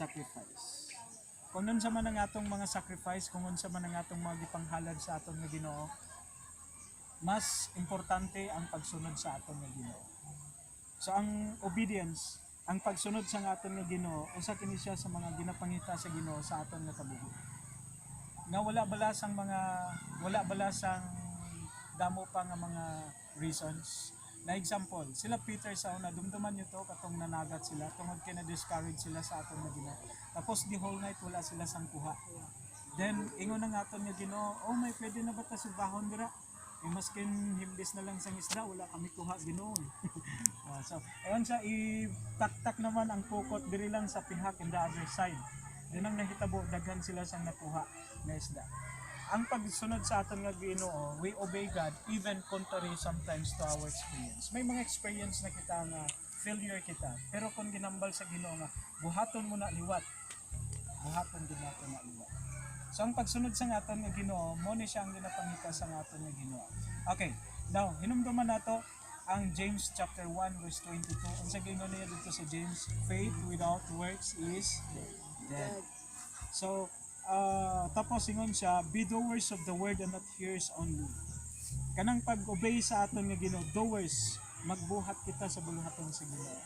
sacrifice. Kung nun sa man ang atong mga sacrifice, kung nun sa man ang atong mga gipanghalad sa atong nga Ginoo, mas importante ang pagsunod sa atong nga Ginoo. So ang obedience, ang pagsunod sa atong nga Ginoo, usa kini siya sa mga ginapangita sa Ginoo sa atong nga kabuhi. Nga wala balasang damo pa nga mga reasons. Na example, sila Peter sa una, dumduman nyo to, katong nanagat sila, tungod kay na-discourage sila sa atong nga Ginoo. Tapos the whole night wala sila sang kuha. Then, ingon na nga aton nga Ginoo, oh may pwede na ba ta subahon dira? Maskin himlis na lang sang isda, wala kami kuha Ginoo. So, ayon siya, itaktak naman ang pukot diri lang sa pihak in the other side. Then ang nahitabo, daghan sila sang nakuha na isda. Ang pagsunod sa aton nga Ginoo, we obey God even contrary sometimes to our experience. May mga experience na kita nga failure kita, pero kung ginambal sa Ginoo nga buhaton mo na liwat. Buhaton din natin na liwat. So ang pagsunod sa aton nga Ginoo, mo ni siya ang ginapangita sa aton nga Ginoo. Okay. Now, hinumduman nato ang James chapter 1 verse 22. Unsa gingon niya dito sa James? Faith without works is dead. So tapos ingon siya, be doers of the word and not hearers only. Kanang pag-obey sa aton nga Ginoo, doers, magbuhat kita sa buluhaton sa Ginoo.